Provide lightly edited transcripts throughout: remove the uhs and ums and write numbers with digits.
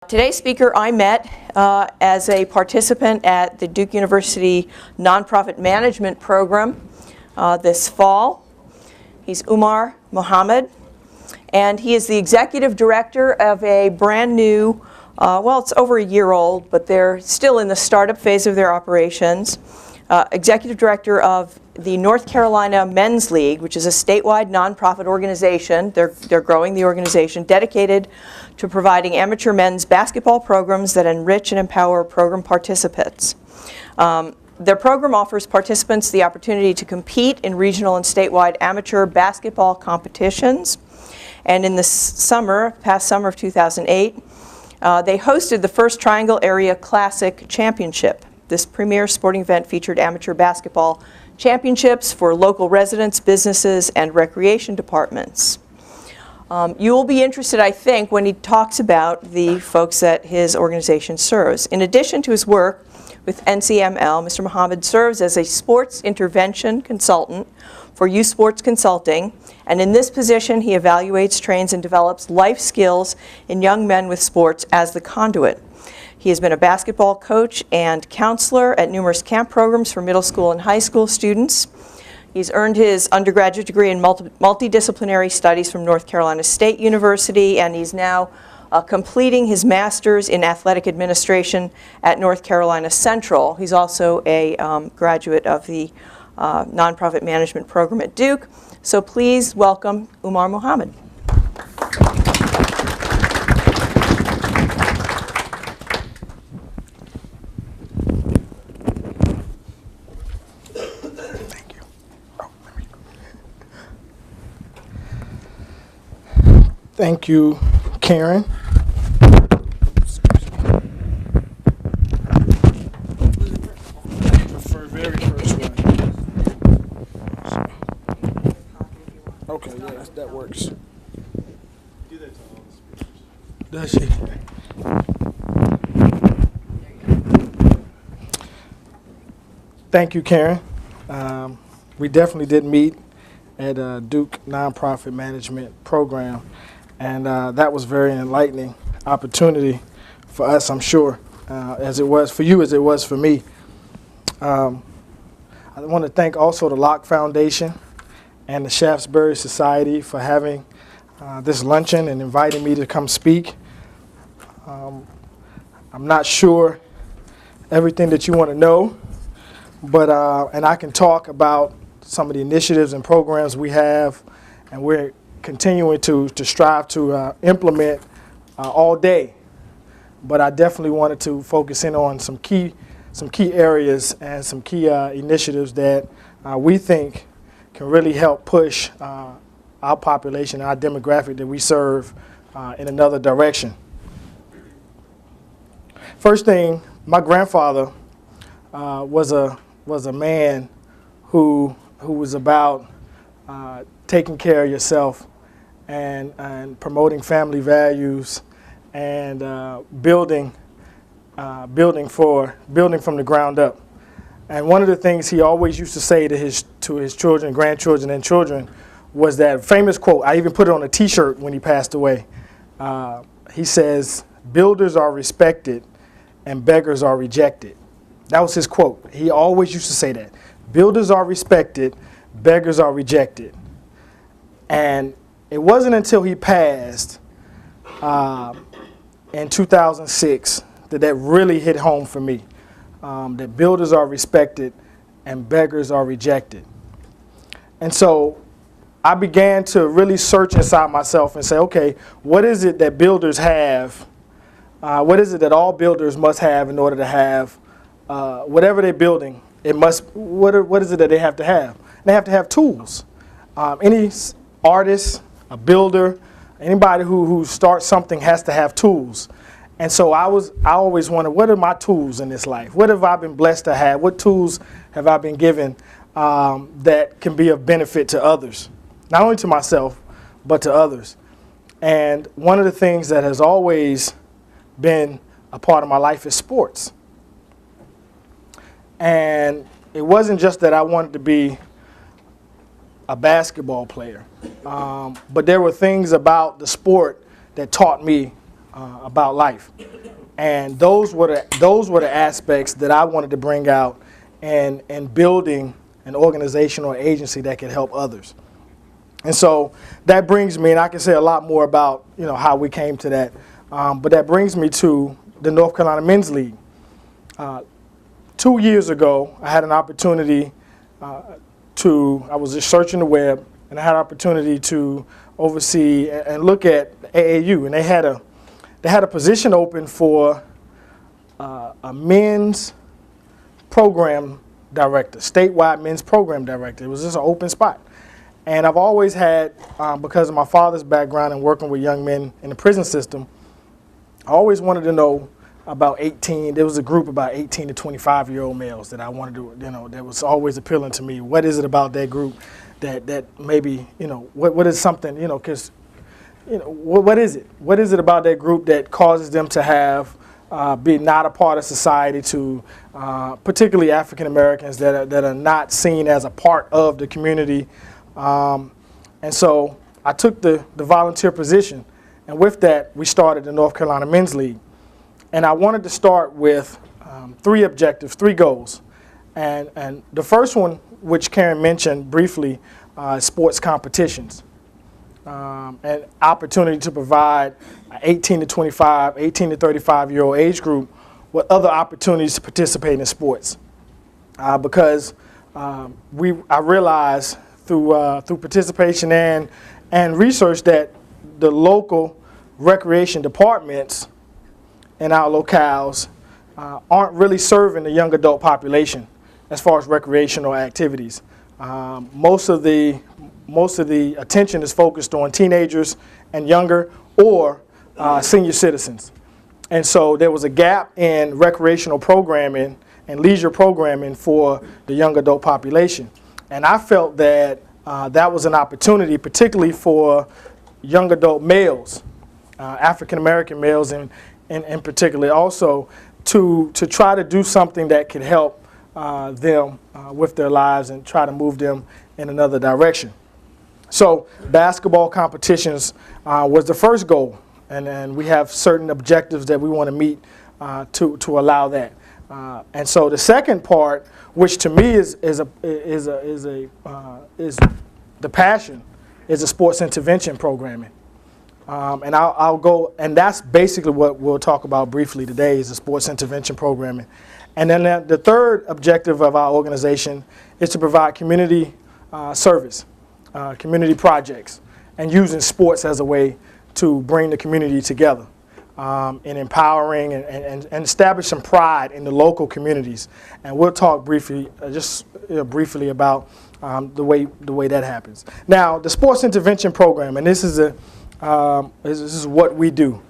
Today's speaker I met as a participant at the Duke University Nonprofit Management Program this fall. He's Umar Muhammad, and he is the executive director of a brand new, well, it's over a year old, but they're still in the startup phase of their operations, executive director of the North Carolina Men's League, which is a statewide nonprofit organization. They're growing the organization, dedicated to providing amateur men's basketball programs that enrich and empower program participants. Their program offers participants the opportunity to compete in regional and statewide amateur basketball competitions. And in the past summer of 2008, they hosted the first Triangle Area Classic Championship. This premier sporting event featured amateur basketball championships for local residents, businesses, and recreation departments. You will be interested, I think, when he talks about the folks that his organization serves. In addition to his work with NCML, Mr. Muhammad serves as a sports intervention consultant for Youth Sports Consulting, and in this position he evaluates, trains, and develops life skills in young men with sports as the conduit. He has been a basketball coach and counselor at numerous camp programs for middle school and high school students. He's earned his undergraduate degree in multidisciplinary studies from North Carolina State University, and he's now completing his master's in athletic administration at North Carolina Central. He's also a graduate of the nonprofit management program at Duke. So please welcome Umar Muhammad. Thank you, Karen. For very first one. Okay, yeah, that works. Do that to all the speakers. Does she? Thank you, Karen. We definitely did meet at Duke Nonprofit Management Program. And that was a very enlightening opportunity for us, I'm sure, as it was for you, as it was for me. I want to thank also the Locke Foundation and the Shaftesbury Society for having this luncheon and inviting me to come speak. I'm not sure everything that you want to know, but and I can talk about some of the initiatives and programs we have, and we're continuing to strive to implement all day. But I definitely wanted to focus in on some key areas and some key initiatives that we think can really help push our population, our demographic that we serve in another direction. First thing, my grandfather was a man who was about taking care of yourself and promoting family values and building from the ground up. And one of the things he always used to say to his children, grandchildren, and children was that famous quote. I even put it on a T-shirt when he passed away. He says, "Builders are respected and beggars are rejected." That was his quote. He always used to say that. Builders are respected, beggars are rejected. And it wasn't until he passed in 2006 that really hit home for me, that builders are respected and beggars are rejected. And so I began to really search inside myself and say, okay, what is it that builders have? What is it that all builders must have in order to have whatever they're building? What is it that they have to have? They have to have tools. Any artist, a builder, anybody who starts something has to have tools. And so I always wondered, what are my tools in this life? What have I been blessed to have? What tools have I been given that can be of benefit to others? Not only to myself, but to others. And one of the things that has always been a part of my life is sports. And it wasn't just that I wanted to be a basketball player, but there were things about the sport that taught me about life. And those were the aspects that I wanted to bring out in building an organization or agency that could help others. And so that brings me, and I can say a lot more about how we came to that, but that brings me to the North Carolina Men's League. 2 years ago, I had an opportunity I was just searching the web, and I had an opportunity to oversee and look at AAU, and they had a position open for a men's program director, statewide men's program director. It was just an open spot. And I've always had, because of my father's background and working with young men in the prison system, I always wanted to know about 18, there was a group about 18 to 25-year-old males that I wanted to, that was always appealing to me. What is it about that group that maybe, what is something, because, what is it? What is it about that group that causes them to have, be not a part of society, to particularly African Americans that are not seen as a part of the community? And so I took the volunteer position, and with that, we started the North Carolina Men's League. And I wanted to start with 3 objectives, 3 goals. And the first one, which Karen mentioned briefly, sports competitions. An opportunity to provide 18 to 35-year-old age group with other opportunities to participate in sports. Because I realized through participation and research that the local recreation departments in our locales aren't really serving the young adult population as far as recreational activities. Most of the attention is focused on teenagers and younger, or senior citizens. And so there was a gap in recreational programming and leisure programming for the young adult population. And I felt that that was an opportunity, particularly for young adult males, African American males in particular, also to try to do something that could help them with their lives and try to move them in another direction. So basketball competitions was the first goal, and we have certain objectives that we want to meet to allow that. And so the second part, which to me is the passion, is the sports intervention programming. And I'll go, and that's basically what we'll talk about briefly today, is the sports intervention programming. And then the third objective of our organization is to provide community service, community projects, and using sports as a way to bring the community together, and empowering and establish some pride in the local communities. And we'll talk briefly, briefly about the way that happens. Now, the sports intervention program, and this is what we do.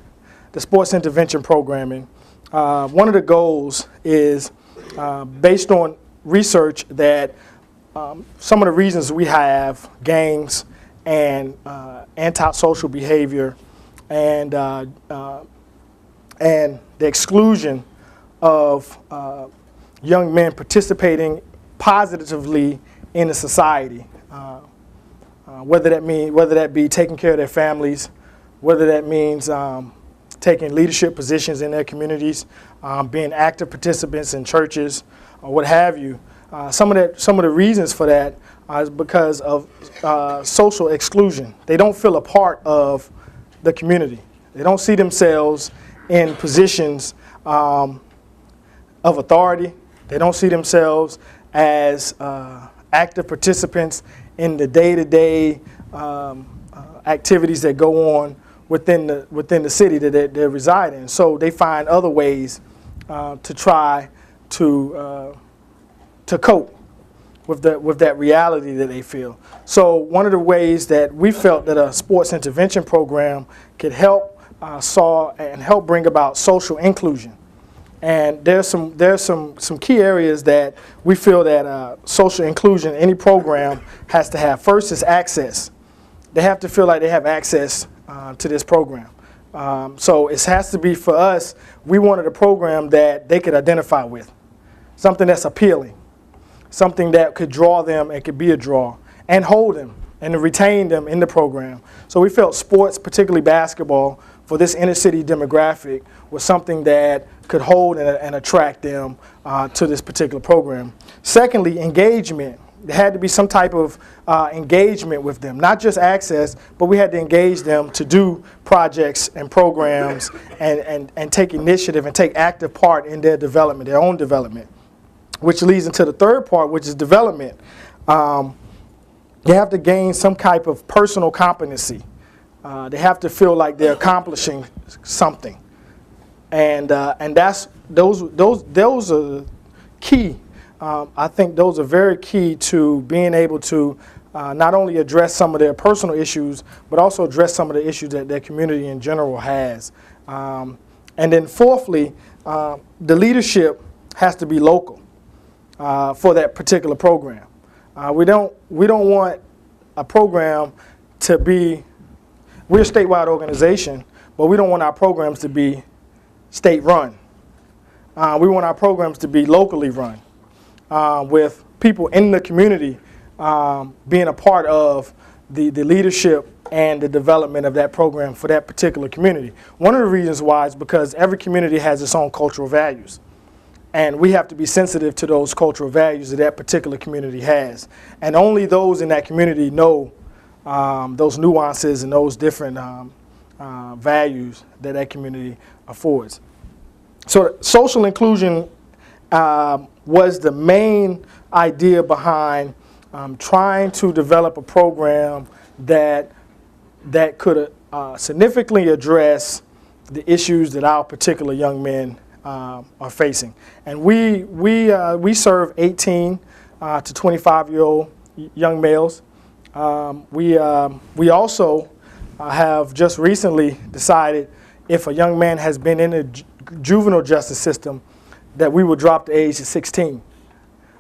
The sports intervention programming. One of the goals is based on research that some of the reasons we have gangs and antisocial behavior and the exclusion of young men participating positively in the society, whether that be taking care of their families, whether that means taking leadership positions in their communities, being active participants in churches, or what have you. Some of the reasons for that is because of social exclusion. They don't feel a part of the community. They don't see themselves in positions of authority. They don't see themselves as active participants in the day-to-day activities that go on within the city that they reside in. So they find other ways to try to cope with that reality that they feel. So one of the ways that we felt that a sports intervention program could help solve and help bring about social inclusion. And there's some key areas that we feel that social inclusion, any program has to have. First is access. They have to feel like they have access to this program. So it has to be, for us, we wanted a program that they could identify with, something that's appealing, something that could draw them and could be a draw, and hold them and to retain them in the program. So we felt sports, particularly basketball, for this inner city demographic was something that could hold and attract them to this particular program. Secondly, engagement. There had to be some type of engagement with them, not just access, but we had to engage them to do projects and programs and take initiative and take active part in their development, their own development, which leads into the third part, which is development. They have to gain some type of personal competency. They have to feel like they're accomplishing something, and those are key. I think those are very key to being able to not only address some of their personal issues, but also address some of the issues that their community in general has. And then fourthly, the leadership has to be local for that particular program. We don't want a program to be, we're a statewide organization, but we don't want our programs to be state run. We want our programs to be locally run. With people in the community being a part of the leadership and the development of that program for that particular community. One of the reasons why is because every community has its own cultural values. And we have to be sensitive to those cultural values that that particular community has. And only those in that community know those nuances and those different values that that community affords. So social inclusion was the main idea behind trying to develop a program that could significantly address the issues that our particular young men are facing. And we serve 18 to 25-year-old young males. We also have just recently decided if a young man has been in the juvenile justice system, that we will drop the age to 16,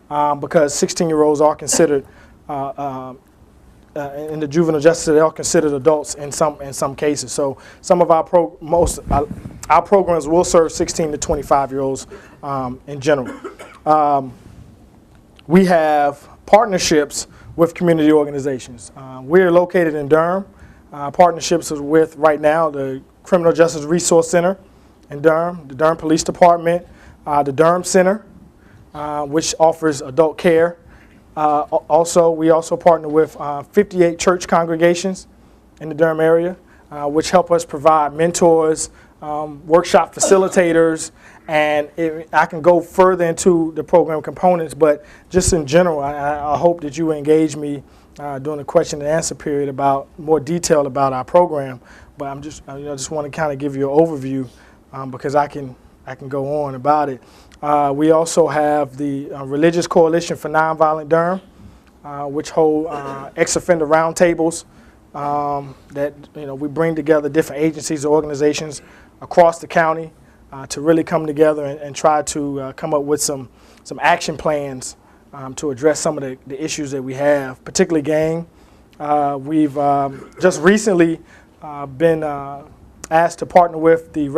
because 16-year-olds are considered in the juvenile justice, they are considered adults in some cases. So some of our programs will serve 16 to 25-year-olds in general. We have partnerships with community organizations. We're located in Durham. Partnerships with right now the Criminal Justice Resource Center in Durham, the Durham Police Department, the Durham Center, which offers adult care. We also partner with 58 church congregations in the Durham area, which help us provide mentors, workshop facilitators, and I can go further into the program components, but just in general, I hope that you engage me during the question and answer period about more detail about our program. But I just want to kind of give you an overview because I can go on about it. We also have the Religious Coalition for Nonviolent Durham, which hold ex-offender roundtables that we bring together different agencies or organizations across the county to really come together and try to come up with some action plans to address some of the issues that we have, particularly gang. We've just recently been asked to partner with the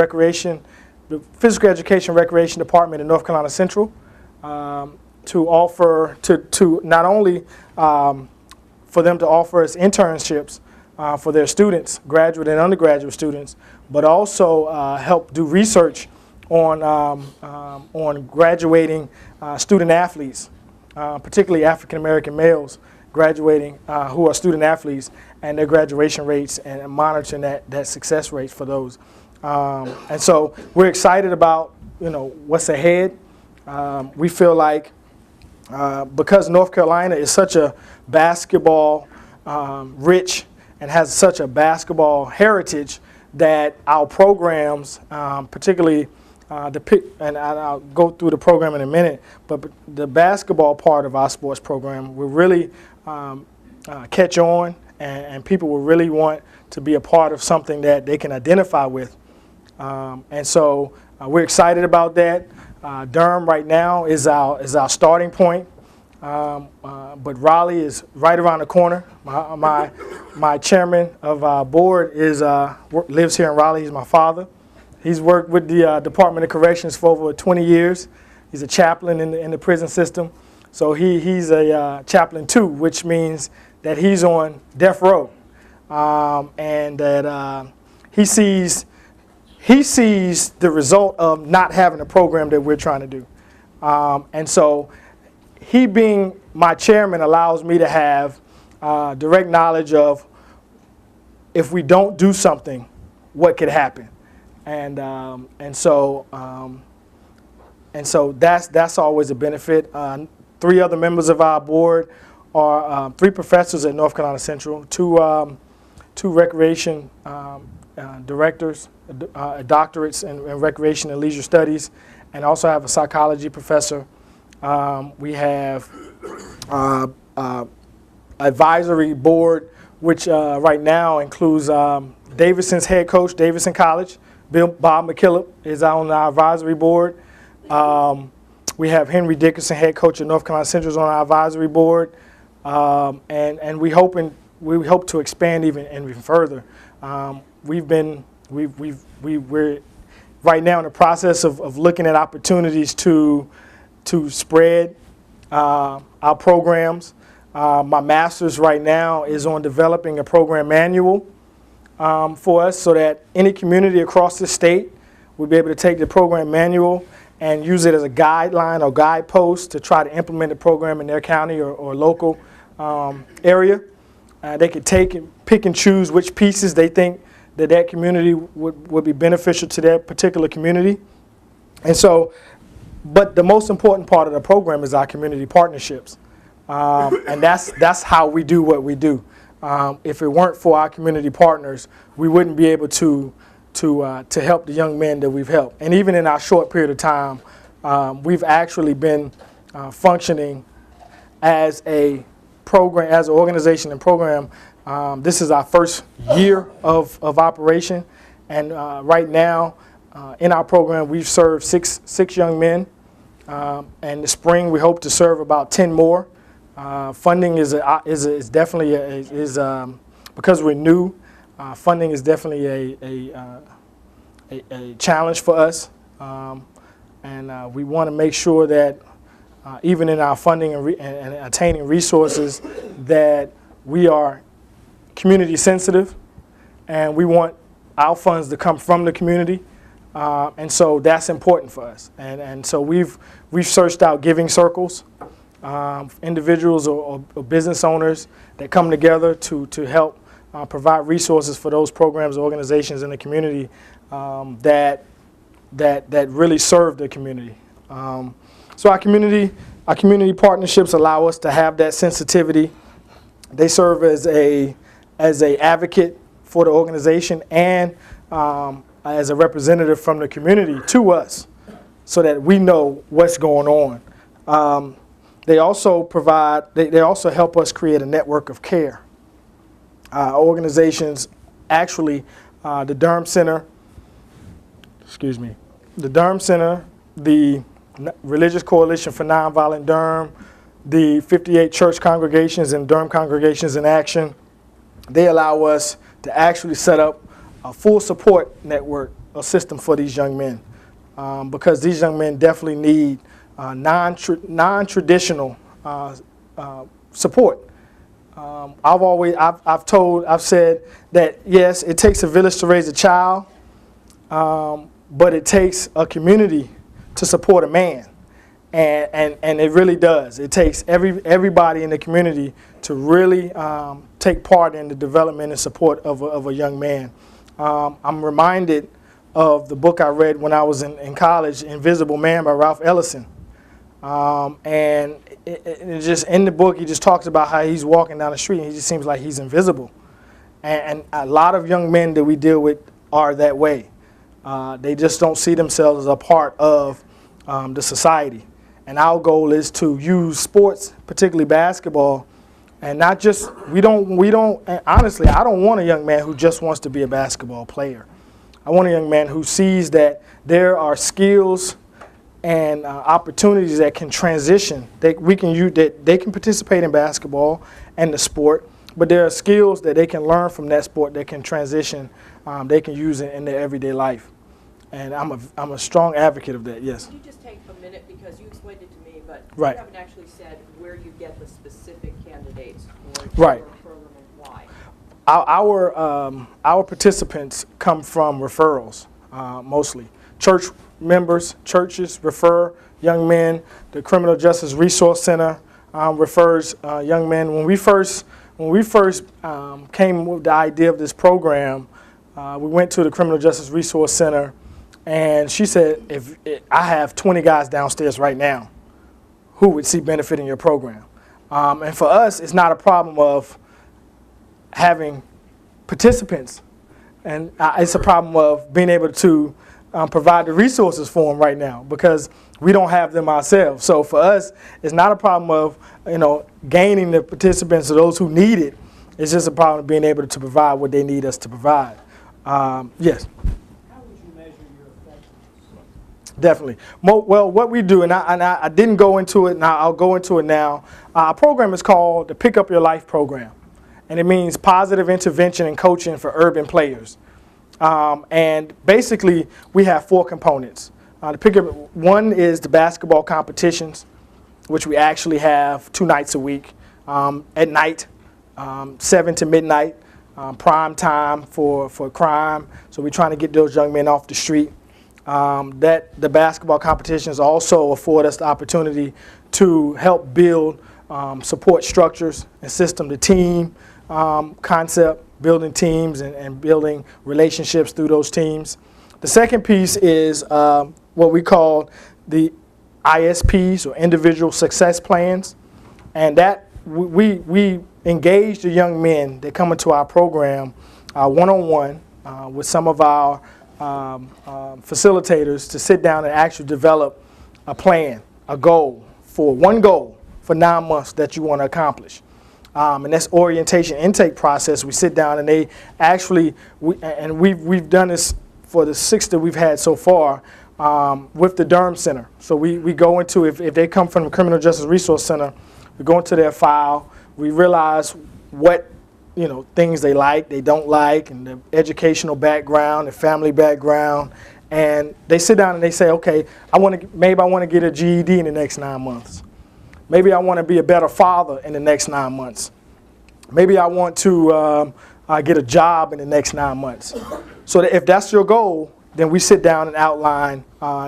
Physical Education Recreation Department in North Carolina Central to offer, to not only for them to offer us internships for their students, graduate and undergraduate students, but also help do research on graduating student athletes, particularly African American males graduating who are student athletes, and their graduation rates, and monitoring that success rates for those. And so we're excited about what's ahead. We feel like because North Carolina is such a basketball rich and has such a basketball heritage, that our programs, particularly and I'll go through the program in a minute, but the basketball part of our sports program will really catch on, and people will really want to be a part of something that they can identify with. And so we're excited about that. Durham right now is our starting point, but Raleigh is right around the corner. My chairman of our board lives here in Raleigh. He's my father. He's worked with the Department of Corrections for over 20 years. He's a chaplain in the prison system. So he's a chaplain too, which means that he's on death row, and that he sees he sees the result of not having a program that we're trying to do. And so he being my chairman allows me to have direct knowledge of if we don't do something, what could happen. And so that's always a benefit. 3 other members of our board are 3 professors at North Carolina Central, 2 recreation directors, doctorates in recreation and leisure studies, and also have a psychology professor. We have advisory board, which right now includes Davidson's head coach, Davidson College. Bob McKillop is on our advisory board. We have Henry Dickerson, head coach at North Carolina Central, on our advisory board, and we hope to expand even further. We're right now in the process of looking at opportunities to spread our programs. My master's right now is on developing a program manual for us, so that any community across the state will be able to take the program manual and use it as a guideline or guidepost to try to implement the program in their county or local area. They could take and pick and choose which pieces they think that community would be beneficial to their particular community. And so, but the most important part of the program is our community partnerships. And that's how we do what we do. If it weren't for our community partners, we wouldn't be able to help the young men that we've helped. And even in our short period of time, we've actually been functioning as a program, as an organization and program. This is our first year of operation, and right now in our program we've served six young men, and this spring we hope to serve about 10 more. Funding is definitely because we're new. Funding is definitely a challenge for us, and we want to make sure that even in our funding and attaining resources, that we are community sensitive, and we want our funds to come from the community, and so that's important for us. And so we've searched out giving circles, individuals or business owners that come together to help provide resources for those programs, organizations in the community that really serve the community. So our community partnerships allow us to have that sensitivity. They serve as a advocate for the organization and as a representative from the community to us, so that we know what's going on. They also provide. They also help us create a network of care. Organizations, actually, the Durham Center. Excuse me, the Durham Center, the Religious Coalition for Nonviolent Durham, the 58 church congregations and Durham Congregations in Action. They allow us to actually set up a full support network, a system for these young men, because these young men definitely need non-traditional support. I've said that yes, it takes a village to raise a child, but it takes a community to support a man, and it really does. It takes everybody in the community to really take part in the development and support of a young man. I'm reminded of the book I read when I was in college, Invisible Man by Ralph Ellison. And it just in the book, he just talks about how he's walking down the street and he just seems like he's invisible. And a lot of young men that we deal with are that way. They just don't see themselves as a part of the society. And our goal is to use sports, particularly basketball, and not just, honestly, I don't want a young man who just wants to be a basketball player. I want a young man who sees that there are skills and opportunities that can transition, that we can use, that they can participate in basketball and the sport, but there are skills that they can learn from that sport that can transition, they can use it in their everyday life. And I'm a strong advocate of that, yes. Could you just take a minute, because you explained it to me, but right. You haven't actually said where you get the specific candidates for right. your program and why. Our participants come from referrals. mostly. Church members, churches refer young men. The Criminal Justice Resource Center refers young men. When we first came with the idea of this program, we went to the Criminal Justice Resource Center, and she said, if I have 20 guys downstairs right now who would see benefit in your program. And for us, it's not a problem of having participants, and it's a problem of being able to provide the resources for them right now, because we don't have them ourselves. So for us, it's not a problem of gaining the participants or those who need it. It's just a problem of being able to provide what they need us to provide. Yes. How would you measure your effectiveness? Definitely. Well, what we do, and I didn't go into it, and I'll go into it now. Our program is called the Pick Up Your Life program, and it means positive intervention and coaching for urban players. And basically, we have 4 components. One is the basketball competitions, which we actually have 2 nights a week at night, 7 to midnight, prime time for crime. So we're trying to get those young men off the street. The basketball competitions also afford us the opportunity to help build support structures and system, the team concept, building teams and building relationships through those teams. The second piece is what we call the ISPs, or individual success plans, and that we engage the young men that come into our program one-on-one with some of our facilitators to sit down and actually develop a plan, one goal for 9 months that you want to accomplish. And that's orientation intake process. We sit down and they actually, we've done this for the 6 that we've had so far with the Durham Center. So we go into, if they come from the Criminal Justice Resource Center, we go into their file, we realize what things they like, they don't like, and the educational background, the family background, and they sit down and they say, okay, maybe I want to get a GED in the next 9 months. Maybe I want to be a better father in the next 9 months. Maybe I want to get a job in the next 9 months. So that if that's your goal, then we sit down and outline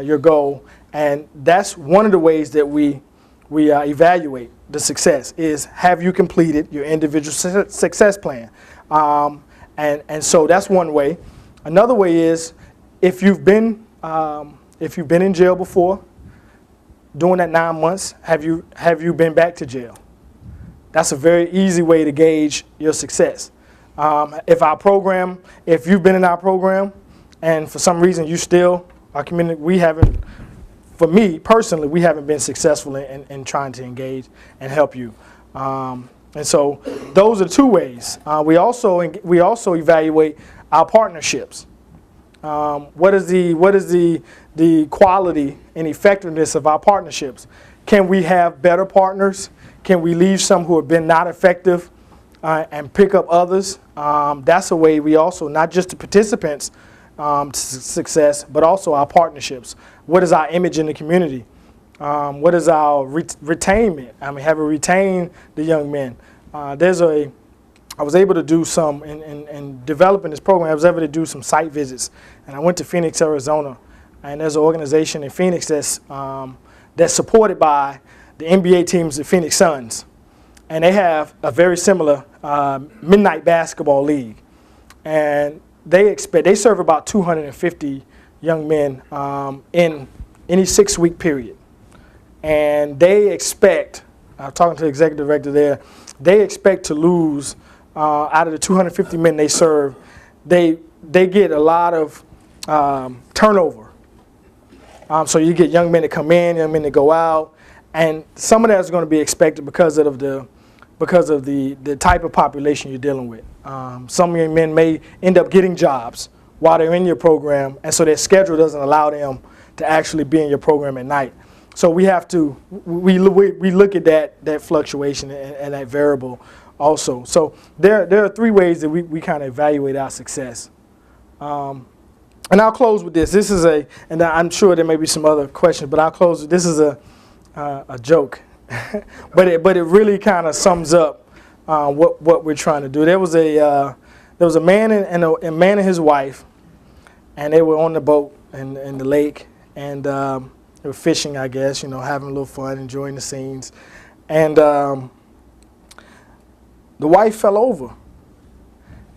your goal, and that's one of the ways that we evaluate the success is, have you completed your individual success plan? And so that's one way. Another way is, if you've been in jail before, during that 9 months, have you been back to jail? That's a very easy way to gauge your success. If you've been in our program, and for some reason you still are committed, for me personally, we haven't been successful in trying to engage and help you. And so those are 2 ways. We also evaluate our partnerships. What is the quality and effectiveness of our partnerships? Can we have better partners? Can we leave some who have been not effective and pick up others? That's a way we also, not just the participants' success, but also our partnerships. What is our image in the community? What is our retainment? Have we retained the young men? I was able to do some, in developing this program, I was able to do some site visits. And I went to Phoenix, Arizona. And there's an organization in Phoenix that's supported by the NBA teams, the Phoenix Suns. And they have a very similar midnight basketball league. And they serve about 250 young men in any 6-week period. And they expect, talking to the executive director there, they expect to lose, out of the 250 men they serve, they get a lot of turnover. So you get young men that come in, young men that go out, and some of that is going to be expected because of the type of population you're dealing with. Some young men may end up getting jobs while they're in your program, and so their schedule doesn't allow them to actually be in your program at night. So we look at that fluctuation and that variable also. So there are 3 ways that we kind of evaluate our success. And I'll close with this. This is and I'm sure there may be some other questions, but I'll close with this. Is a joke, but it really kind of sums up what we're trying to do. There was a man and his wife, and they were on the boat in the lake, and they were fishing, I guess, you know, having a little fun, enjoying the scenes. And the wife fell over,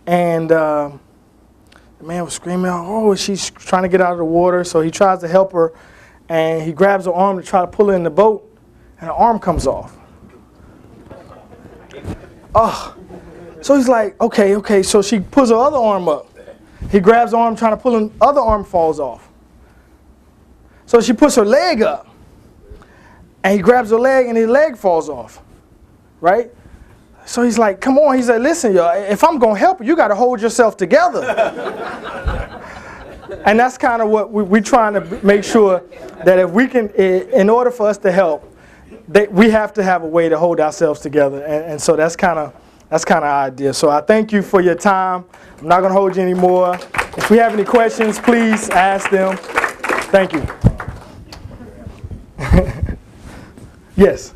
and the man was screaming, oh, she's trying to get out of the water, so he tries to help her, and he grabs her arm to try to pull her in the boat, and her arm comes off. Oh, so he's like, okay, so she pulls her other arm up. He grabs her arm, trying to pull her other arm falls off. So she puts her leg up, and he grabs her leg, and his leg falls off, right? So he's like, come on. He said, listen, y'all, if I'm going to help you, got to hold yourself together. And that's kind of what we're trying to make sure that if we can, in order for us to help, we have to have a way to hold ourselves together. And so that's kind of our idea. So I thank you for your time. I'm not going to hold you anymore. If we have any questions, please ask them. Thank you. Yes.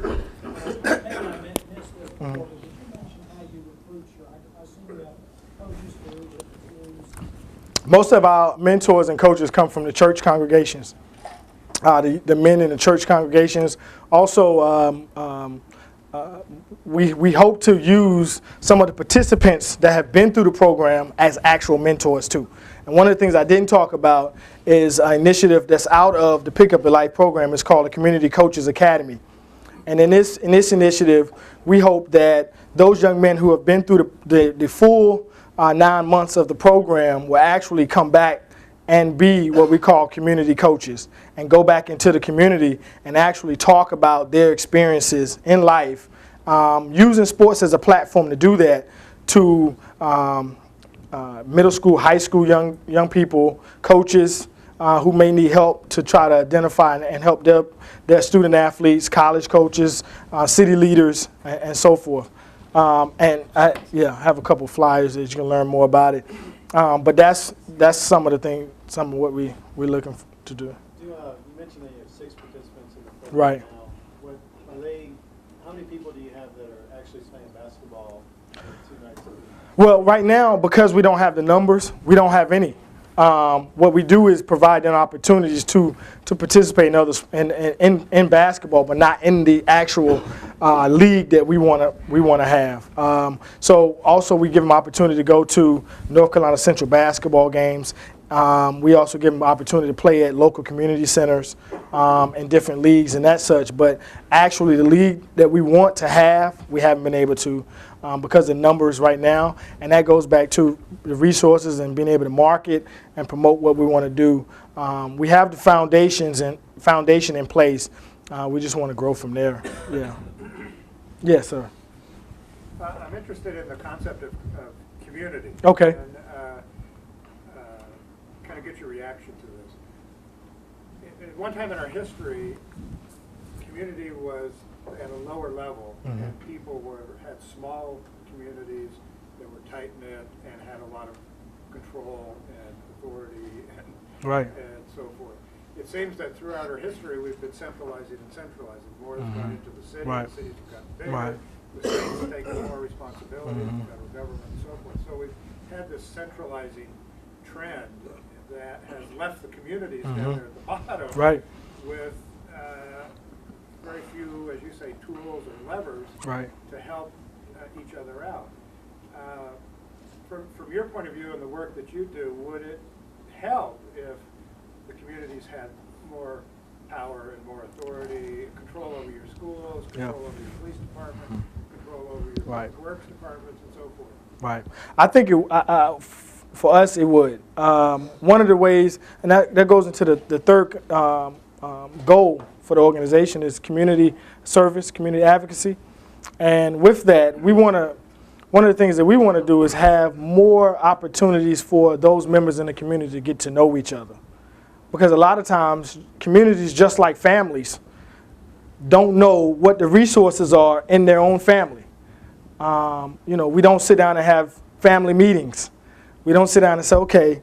Most of our mentors and coaches come from the church congregations. The men in the church congregations. Also, we hope to use some of the participants that have been through the program as actual mentors too. And one of the things I didn't talk about is an initiative that's out of the Pick Up Your Life program. It's called the Community Coaches Academy. And in this initiative, we hope that those young men who have been through the full 9 months of the program will actually come back and be what we call community coaches and go back into the community and actually talk about their experiences in life, using sports as a platform to do that to middle school, high school young people, coaches who may need help to try to identify and help their student athletes, college coaches, city leaders, and so forth. And I have a couple flyers that you can learn more about it. But that's some of the things, some of what we're looking to do. You mentioned that you have 6 participants in the program Right. now. How many people do you have that are actually playing basketball 2 nights a week? Well, right now, because we don't have the numbers, we don't have any. What we do is provide them opportunities to participate in basketball, but not in the actual league that we want to have. So also we give them opportunity to go to North Carolina Central basketball games. We also give them opportunity to play at local community centers in different leagues and that such. But actually, the league that we want to have, we haven't been able to because of the numbers right now. And that goes back to the resources and being able to market and promote what we want to do. We have the foundation in place. We just want to grow from there. Yeah. Yes, sir. I'm interested in the concept of community. Okay. And kind of get your reaction to this. At one time in our history, community was at a lower level, and people had small communities that were tight-knit and had a lot of control and authority and so forth. It seems that throughout our history, we've been centralizing and centralizing. More has gone into the city, the cities have gotten bigger, the states have taken more responsibility, the federal government and so forth. So we've had this centralizing trend that has left the communities down there at the bottom with very few, as you say, tools or levers to help each other out. From your point of view and the work that you do, would it help if the communities had more power and more authority, control over your schools, control over your police department, control over your public works departments, and so forth? Right. I think for us, it would. One of the ways, and that goes into the third goal for the organization is community service, community advocacy. And with that, one of the things that we want to do is have more opportunities for those members in the community to get to know each other. Because a lot of times, communities, just like families, don't know what the resources are in their own family. We don't sit down and have family meetings. We don't sit down and say, okay,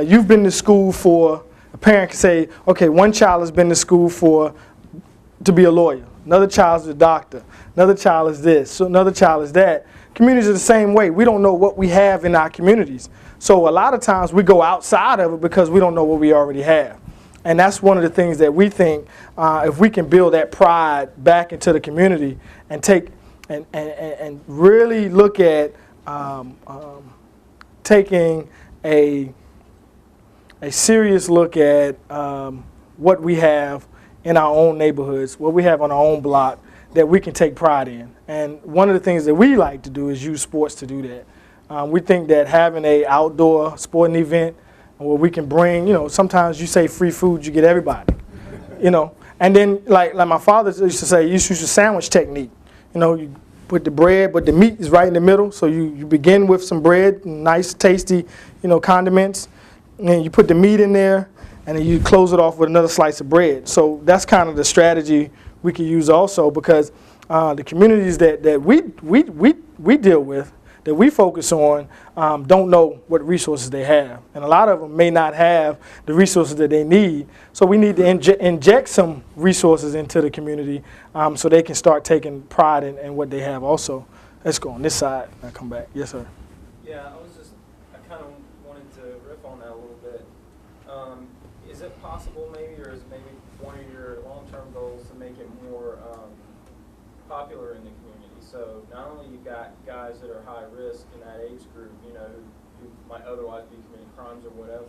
you've been to school for, a parent can say, okay, one child has been to school to be a lawyer. Another child is a doctor. Another child is this. So another child is that. Communities are the same way. We don't know what we have in our communities. So a lot of times we go outside of it because we don't know what we already have. And that's one of the things that we think if we can build that pride back into the community and take and really look at taking a serious look at what we have in our own neighborhoods, what we have on our own block that we can take pride in. And one of the things that we like to do is use sports to do that. We think that having a outdoor sporting event where we can bring, sometimes you say free food, you get everybody, And then like my father used to say, you use the sandwich technique. You put the bread, but the meat is right in the middle. So you begin with some bread, nice, tasty, condiments. And you put the meat in there, and then you close it off with another slice of bread. So that's kind of the strategy we can use also, because the communities that we deal with, that we focus on, don't know what resources they have. And a lot of them may not have the resources that they need. So we need to inject some resources into the community so they can start taking pride in what they have also. Let's go on this side and I'll come back. Yes, sir. Yeah, I kind of wanted to riff on that a little bit. Is it possible maybe, or is maybe one of your long-term goals to make it more popular in the community? So not only you got guys that are high risk in that age group, who might otherwise be committing crimes or whatever,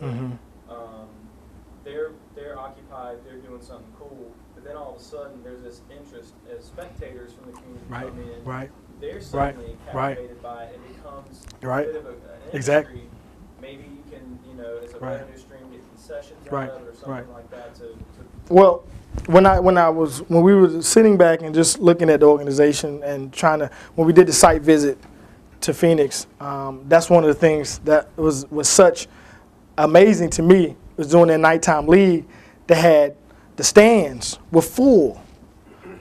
they're occupied, they're doing something cool, but then all of a sudden there's this interest as spectators from the community come in. Right. They're suddenly captivated by it. It becomes a bit of an industry. Exactly. Maybe you can, as a revenue stream, get concessions out of it or something like that. Well, when we were sitting back and just looking at the organization and when we did the site visit to Phoenix, that's one of the things that was such amazing to me, was doing their nighttime league. They had the stands were full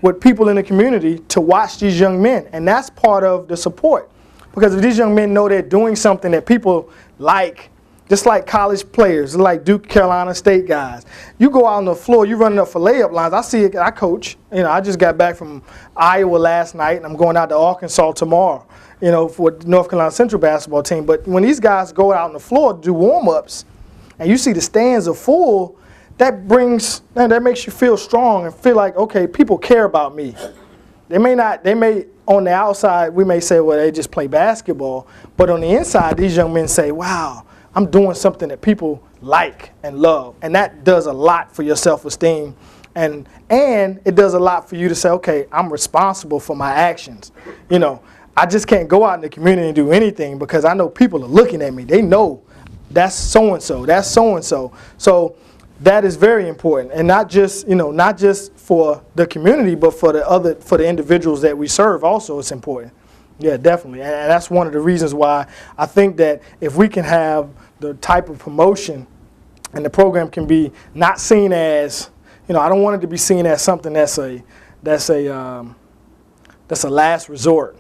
with people in the community to watch these young men, and that's part of the support, because if these young men know they're doing something that people like, just like college players, like Duke, Carolina State guys. You go out on the floor, you running up for layup lines. I see it, I coach. I just got back from Iowa last night, and I'm going out to Arkansas tomorrow, for the North Carolina Central basketball team. But when these guys go out on the floor to do warm-ups, and you see the stands are full, that makes you feel strong and feel like, okay, people care about me. They may on the outside, we may say, well, they just play basketball. But on the inside, these young men say, wow, I'm doing something that people like and love. And that does a lot for your self-esteem. And it does a lot for you to say, okay, I'm responsible for my actions. I just can't go out in the community and do anything because I know people are looking at me. They know that's so-and-so, that's so-and-so. So that is very important. And not just for the community, but for the individuals that we serve also, it's important. Yeah, definitely. And that's one of the reasons why I think that if we can have the type of promotion and the program can be not seen as, I don't want it to be seen as something that's a last resort,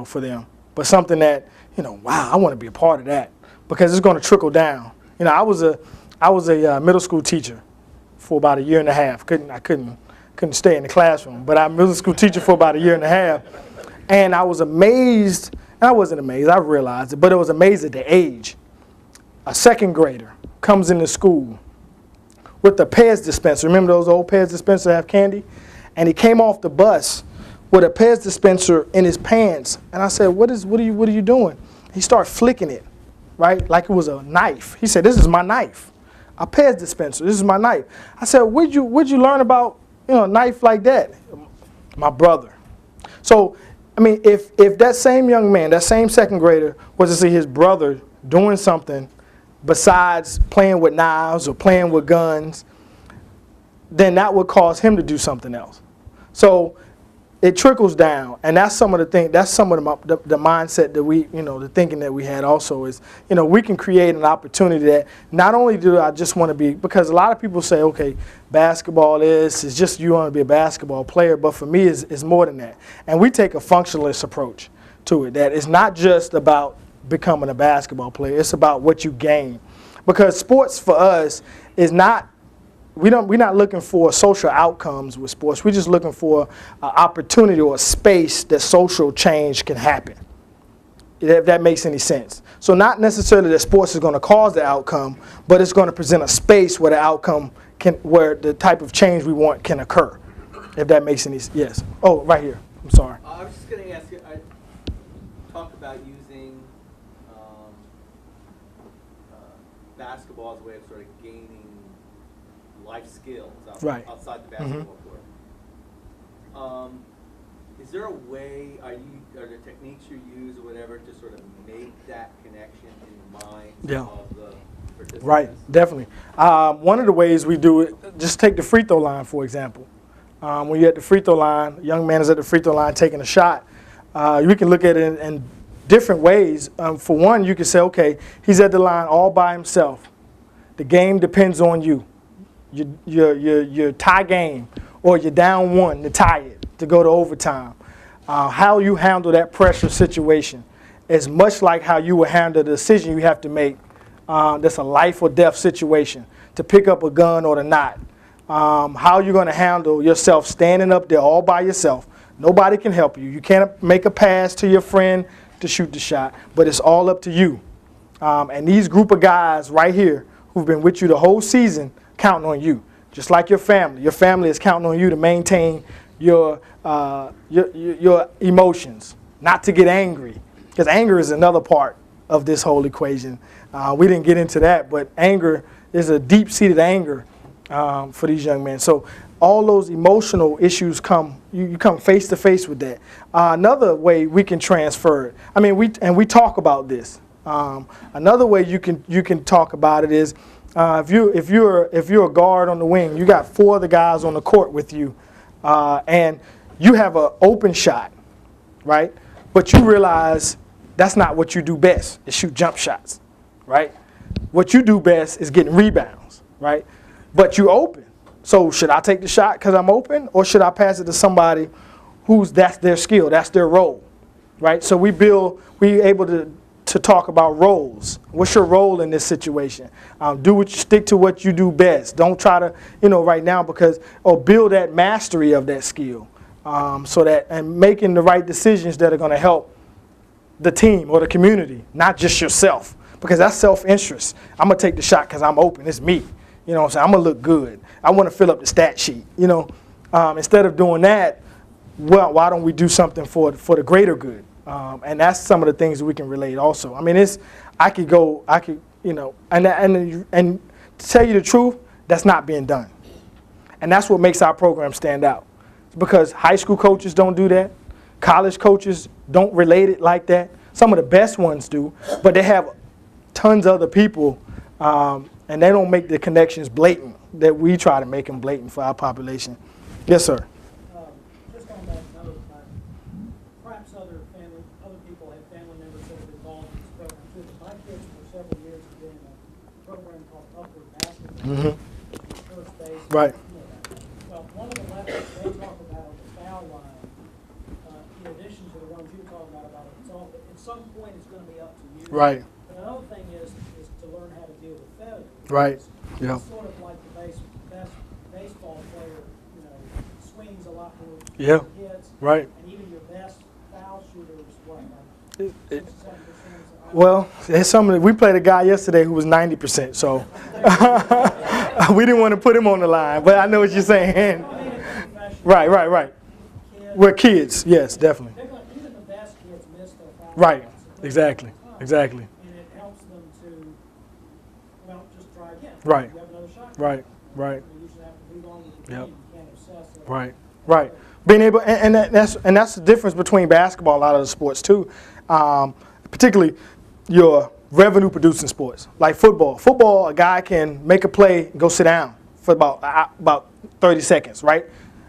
for them, but something that, wow, I want to be a part of that, because it's going to trickle down. I was a middle school teacher for about a year and a half. I couldn't stay in the classroom, but I'm a middle school teacher for about a year and a half. And I was amazed, and I wasn't amazed, I realized it, but I was amazed at the age. A second grader comes into school with a Pez dispenser. Remember those old Pez dispensers that have candy? And he came off the bus with a Pez dispenser in his pants. And I said, what are you doing? He started flicking it, right, like it was a knife. He said, this is my knife. A Pez dispenser, this is my knife. I said, where'd you learn about, a knife like that? My brother. So, if that same young man, that same second grader, was to see his brother doing something besides playing with knives or playing with guns, then that would cause him to do something else. So it trickles down, and that's some of the things. That's some of the mindset that we, the thinking that we had also is, we can create an opportunity that not only do I just want to be, because a lot of people say, okay, basketball is just you want to be a basketball player, but for me, it's more than that. And we take a functionalist approach to it. That it's not just about becoming a basketball player; it's about what you gain. Because sports for us is not. We're not looking for social outcomes with sports. We're just looking for an opportunity or a space that social change can happen. if that makes any sense. So not necessarily that sports is going to cause the outcome, but it's going to present a space where the outcome where the type of change we want can occur. If that makes any sense. Yes. Oh, right here. I'm sorry. I was just going to ask you, I talked about using basketball as a way of sort of gaining life skills outside the basketball court. Is there a way, are there techniques you use or whatever to sort of make that connection in the minds of the participants? Right, definitely. One of the ways we do it, just take the free throw line, for example. When you're at the free throw line, a young man is at the free throw line taking a shot. You can look at it in different ways. For one, you can say, okay, he's at the line all by himself. The game depends on you. Your tie game, or you're down one to tie it, to go to overtime. How you handle that pressure situation is much like how you would handle the decision you have to make. That's a life or death situation, to pick up a gun or to not. How you're going to handle yourself standing up there all by yourself. Nobody can help you. You can't make a pass to your friend to shoot the shot, but it's all up to you. And these group of guys right here who've been with you the whole season counting on you, just like your family. Your family is counting on you to maintain your emotions, not to get angry, because anger is another part of this whole equation. We didn't get into that, but anger is a deep-seated anger for these young men. So all those emotional issues come, you come face to face with that. Another way we can transfer it, I mean, we talk about this. Another way you can talk about it is if you're a guard on the wing, you got 4 other guys on the court with you, and you have an open shot, right? But you realize that's not what you do best, is shoot jump shots, right? What you do best is getting rebounds, right? But you're open. So should I take the shot because I'm open, or should I pass it to somebody that's their skill, that's their role, right? So we able to talk about roles. What's your role in this situation? Stick to what you do best. Don't try to, right now build that mastery of that skill, and making the right decisions that are going to help the team or the community, not just yourself, because that's self-interest. I'm going to take the shot because I'm open. It's me. You know what I'm saying? I'm going to look good. I want to fill up the stat sheet. Instead of doing that, well, why don't we do something for the greater good? And that's some of the things that we can relate also. I mean, and to tell you the truth, that's not being done. And that's what makes our program stand out. Because high school coaches don't do that. College coaches don't relate it like that. Some of the best ones do, but they have tons of other people, and they don't make the connections blatant that we try to make them blatant for our population. Yes, sir. Just on that note, perhaps other people have family members that have involved in this program too. But my kids for several years have been in a program called Upward Basketball. First base. Right. Well, one of the lessons they talk about on the foul line, in addition to the ones you were talking about at some point it's going to be up to you. Right. But another thing is to learn how to deal with failure. Right. Yeah. It's sort of like the best baseball player, swings a lot more. Yeah. Hits, right. And even your best foul shooter is what, like 67%? Well, we played a guy yesterday who was 90%, so we didn't want to put him on the line, but I know what you're saying. Right. We're kids, yes, definitely. Even the best kids miss their foul. Right, exactly. And it helps them to, just try again. Right. You have another shot. Right. You usually have to move on with the game. You can't obsess. Right. Being able, and that's the difference between basketball and a lot of the sports too, particularly your revenue-producing sports like football. Football, a guy can make a play and go sit down for about 30 seconds, right?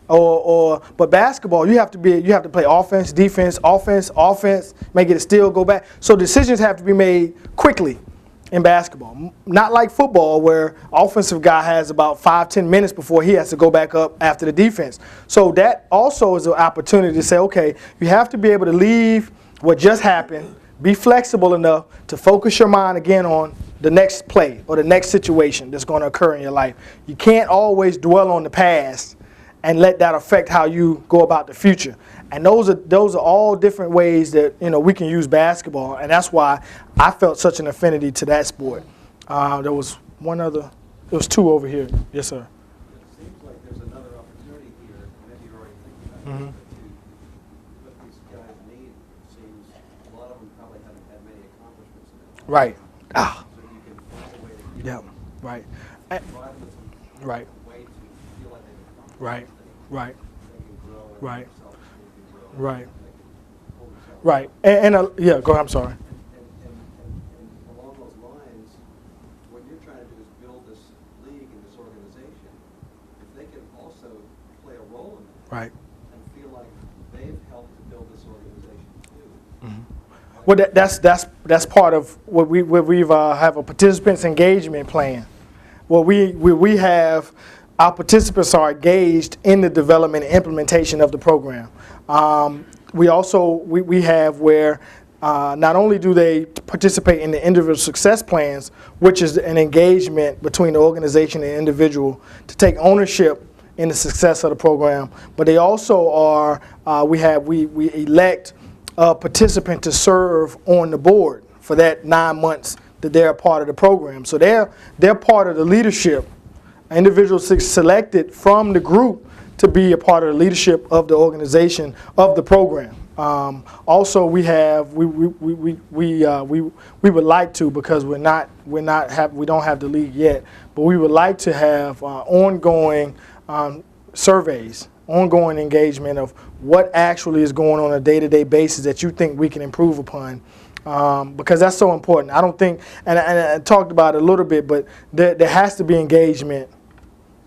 But basketball, you have to play offense, defense, make it a steal, go back. So decisions have to be made quickly in basketball. Not like football where offensive guy has about 5-10 minutes before he has to go back up after the defense. So that also is an opportunity to say, okay, you have to be able to leave what just happened, be flexible enough to focus your mind again on the next play or the next situation that's going to occur in your life. You can't always dwell on the past and let that affect how you go about the future. And those are all different ways that, you know, we can use basketball, and that's why I felt such an affinity to that sport. There was one other, there was two over here. Yes, sir. It seems like there's another opportunity here, maybe you're already thinking about it, but what these guys need seems, a lot of them probably haven't had many accomplishments in their life. Right. Ah. So you can find a way to give Yeah. them, Right. provide them with some Right. way to feel like they've accomplished Right. things. Right. They can grow and Right. self-esteem can grow. Right. They can hold themselves Right. And yeah. Go ahead. I'm sorry. And along those lines, what you're trying to do is build this league and this organization. If they can also play a role in that Right. and feel like they've helped to build this organization too. Well, that's part of what we've have a participants engagement plan. Well, we have our participants are engaged in the development and implementation of the program. We also we have where not only do they participate in the individual success plans, which is an engagement between the organization and the individual to take ownership in the success of the program, but they also are we elect a participant to serve on the board for that 9 months that they're a part of the program. So they're part of the leadership. Individuals selected from the group to be a part of the leadership of the organization of the program. Also, we would like to, because we don't have the league yet, but we would like to have ongoing surveys, ongoing engagement of what actually is going on a day-to-day basis that you think we can improve upon. Because that's so important. I don't think, and I talked about it a little bit, but there has to be engagement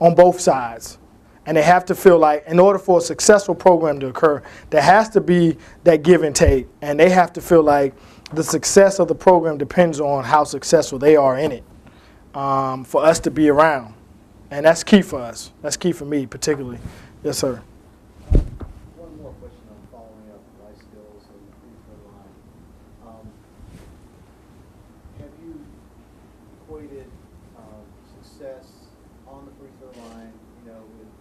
on both sides. And they have to feel like, in order for a successful program to occur, there has to be that give and take. And they have to feel like the success of the program depends on how successful they are in it for us to be around. And that's key for us. That's key for me particularly. Yes, sir. One more question on following up life skills and the free throw line. Have you equated success on the free throw line, you know, with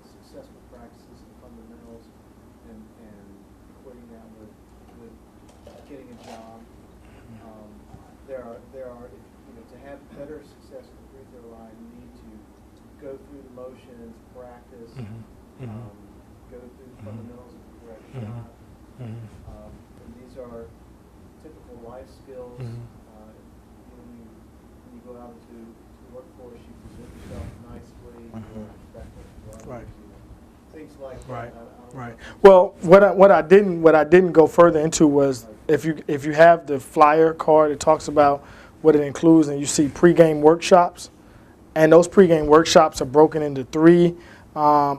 successful practices and fundamentals, and equating that with getting a job? There are you know, to have better success at the free throw line, you need to go through the motions, practice, go through the fundamentals of the correct shot. And these are typical life skills. When you go out into the workforce, you present yourself nicely, you're respectful to others, Right. things like that. Right. I don't Right. know. Well, what I didn't go further into was if you have the flyer card, it talks about what it includes, and you see pregame workshops, and those pregame workshops are broken into 3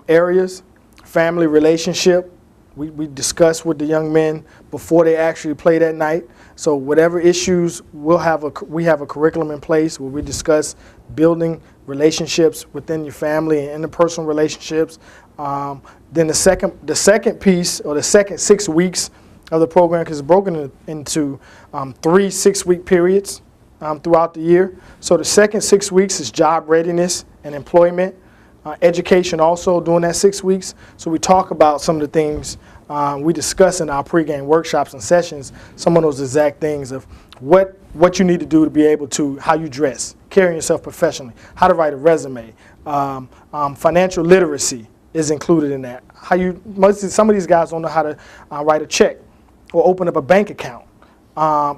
areas: family relationship. We discuss with the young men before they actually play that night. So whatever issues, we have a curriculum in place where we discuss building relationships within your family and interpersonal relationships. Then the second piece, or the second 6 weeks of the program, because it's broken into 3 6-week periods throughout the year. So the second 6 weeks is job readiness and employment. Education also during that 6 weeks. So we talk about some of the things we discuss in our pregame workshops and sessions, some of those exact things of what you need to do to be able to, how you dress, carrying yourself professionally, how to write a resume. Financial literacy is included in that. Some of these guys don't know how to write a check or open up a bank account.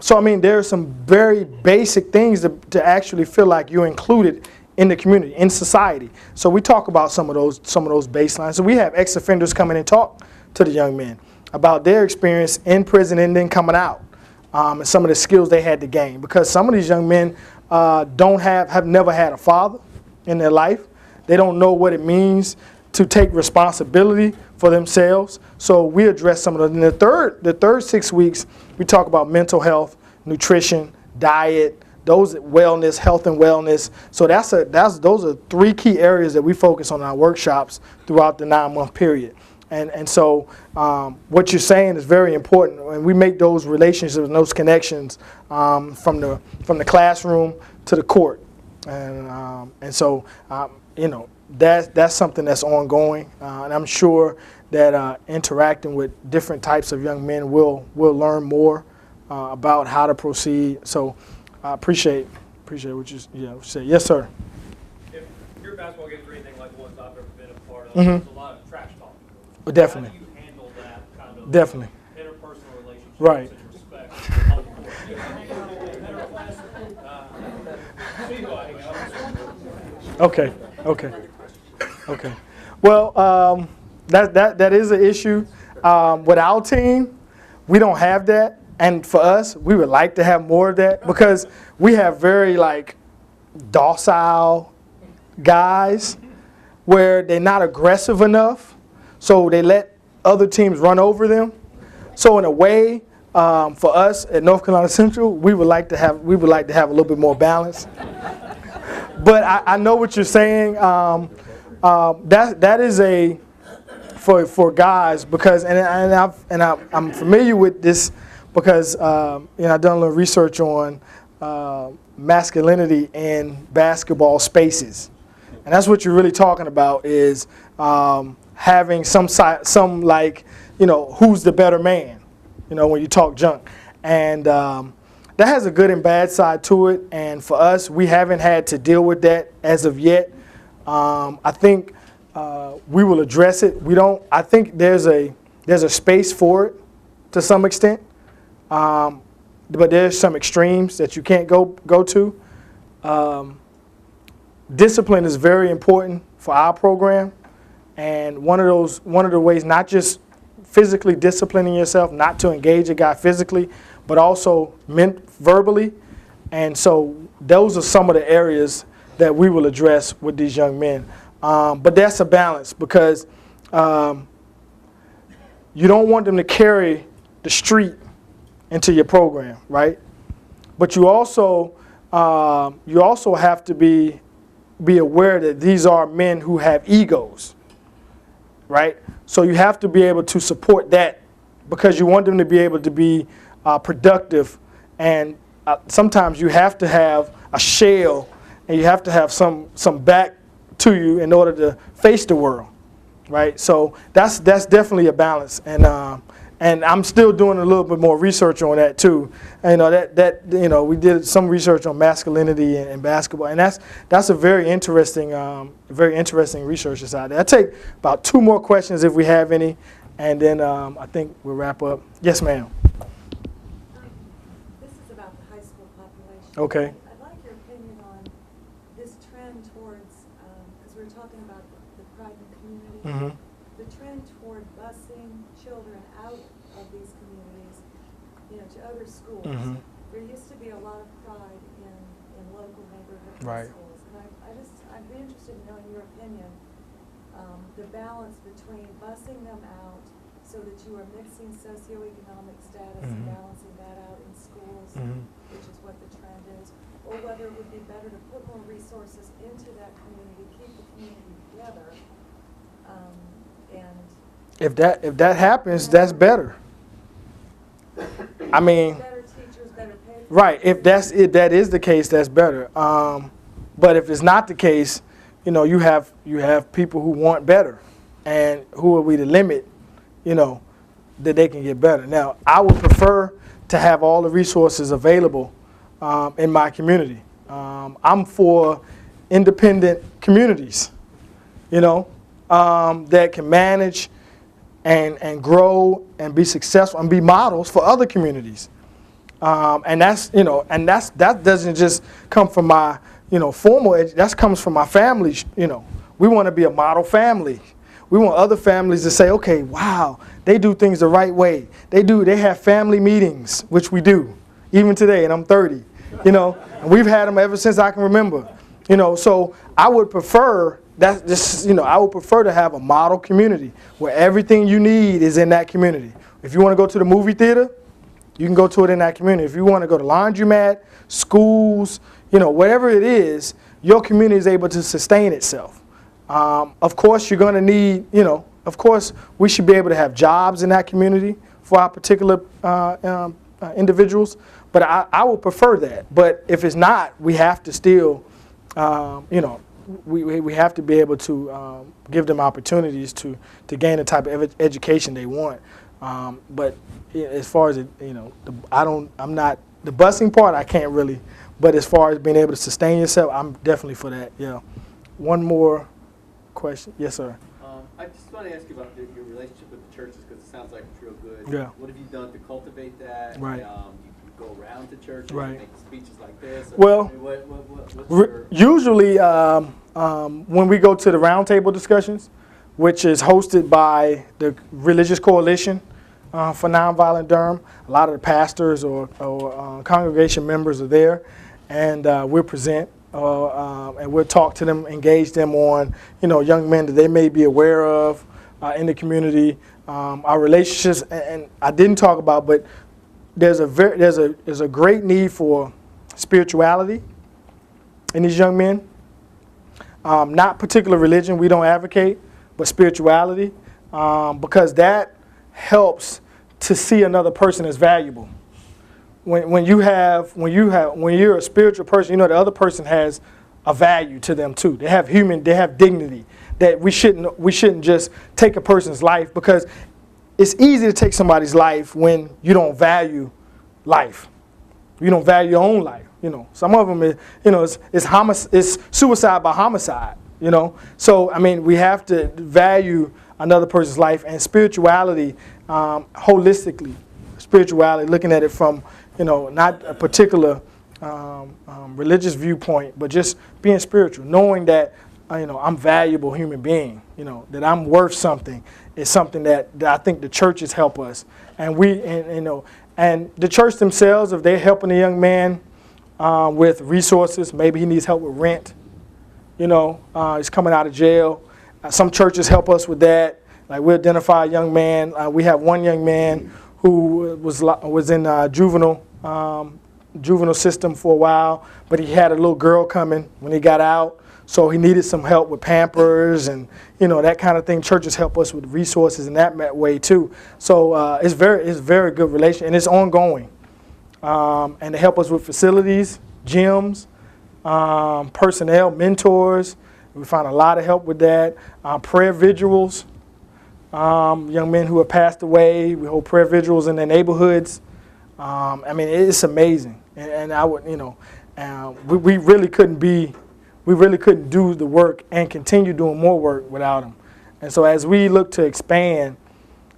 So I mean, there are some very basic things to actually feel like you're included in the community, in society. So we talk about some of those baselines. So we have ex-offenders come in and talk to the young men about their experience in prison and then coming out, and some of the skills they had to gain. Because some of these young men have never had a father in their life. They don't know what it means to take responsibility for themselves. So we address some of those. In the third 6 weeks, we talk about mental health, nutrition, diet, those wellness, health and wellness. So those are 3 key areas that we focus on in our workshops throughout the 9-month period. And so what you're saying is very important, and we make those relationships and those connections from the classroom to the court. And so you know, that's something that's ongoing, and I'm sure that interacting with different types of young men will learn more about how to proceed. So I appreciate what you said. Yes, sir. If your basketball games are anything like ones I've ever been a part of, Mhm. there's a lot of trash talk. Definitely. How do you handle that kind of Definitely. interpersonal relationship Right. and respect on the court? Okay. Well, that is an issue. With our team, we don't have that, and for us, we would like to have more of that because we have very docile guys where they're not aggressive enough, so they let other teams run over them. So in a way, for us at North Carolina Central, we would like to have a little bit more balance. But I know what you're saying. That is for guys because I'm familiar with this because I've done a little research on masculinity in basketball spaces, and that's what you're really talking about is having some who's the better man, when you talk junk, and that has a good and bad side to it. And for us, we haven't had to deal with that as of yet. I think we will address it. I think there's a space for it to some extent, but there's some extremes that you can't go to. Discipline is very important for our program, and one of the ways, not just physically disciplining yourself, not to engage a guy physically, but also verbally. And so those are some of the areas that we will address with these young men. But that's a balance because you don't want them to carry the street into your program, right? But you also have to be aware that these are men who have egos, right? So you have to be able to support that because you want them to be able to be productive, and sometimes you have to have a shell and you have to have some back to you in order to face the world, right? So that's definitely a balance, and I'm still doing a little bit more research on that too. And, we did some research on masculinity in basketball, and that's a very interesting research that's out there. I take about 2 more questions if we have any, and then I think we'll wrap up. Yes, ma'am. This is about the high school population. Okay. I'd like your opinion on this trend towards, because we were talking about the pride in the community, Mm-hmm. the trend toward busing children out of these communities, to other schools. Mm-hmm. There used to be a lot of pride in local neighborhood Right. high schools. And I'd be interested in knowing your opinion, the balance between busing them out so that you are mixing socioeconomic status and Mhm. balancing that out in schools, Mhm. which is what the trend is, or whether it would be better to put more resources into that community, keep the community together, and If that happens, that's better. I mean, better teachers, better paid. right. If that is the case, that's better. But if it's not the case, you have people who want better, and who are we to limit, that they can get better. Now, I would prefer to have all the resources available in my community. I'm for independent communities, that can manage and grow and be successful and be models for other communities. And that doesn't just come from my formal that comes from my family. We want to be a model family. We want other families to say, okay, wow, they do things the right way. They have family meetings, which we do even today, and I'm 30. And we've had them ever since I can remember. So I would prefer I would prefer to have a model community where everything you need is in that community. If you want to go to the movie theater, you can go to it in that community. If you want to go to laundromat, schools, whatever it is, your community is able to sustain itself. Of course, you're going to need, of course, we should be able to have jobs in that community for our particular individuals. But I would prefer that. But if it's not, we have to still, we have to be able to give them opportunities to gain the type of education they want. But as far as I'm not the busing part. I can't really. But as far as being able to sustain yourself, I'm definitely for that. Yeah. One more question. Yes, sir. I just want to ask you about your relationship with the churches, because it sounds like it's real good. Yeah. What have you done to cultivate that? Right. You go around to churches, Right. make speeches like this. Or, Well, what's your... usually when we go to the roundtable discussions, which is hosted by the Religious Coalition for Nonviolent Durham, a lot of the pastors or congregation members are there, and we'll present. And we'll talk to them, engage them on, young men that they may be aware of in the community, our relationships. And I didn't talk about, but there's a great need for spirituality in these young men. Not particular religion, we don't advocate, but spirituality, because that helps to see another person as valuable. When you're a spiritual person, the other person has a value to them too. They have dignity. That we shouldn't just take a person's life, because it's easy to take somebody's life when you don't value life. You don't value your own life. Some of them it's suicide by homicide. So I mean, we have to value another person's life, and spirituality, holistically, spirituality, looking at it from not a particular religious viewpoint, but just being spiritual, knowing that I'm a valuable human being, that I'm worth something, is something that I think the churches help us, and and the church themselves, if they're helping a young man with resources, maybe he needs help with rent, he's coming out of jail. Some churches help us with that. Like, we identify a young man. We have one young man who was in juvenile system for a while, but he had a little girl coming when he got out, so he needed some help with Pampers and that kind of thing. Churches help us with resources in that way too. So it's very good relation, and it's ongoing. And they help us with facilities, gyms, personnel, mentors. We find a lot of help with that. Prayer vigils. Young men who have passed away, we hold prayer vigils in their neighborhoods. I mean, it's amazing, and I would, we really couldn't do the work and continue doing more work without them. And so as we look to expand,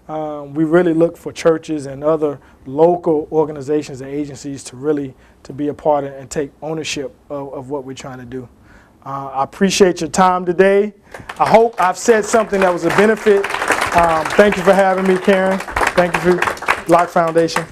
we really look for churches and other local organizations and agencies to be a part of and take ownership of what we're trying to do. I appreciate your time today. I hope I've said something that was a benefit. Thank you for having me, Karen. Thank you for Locke Foundation.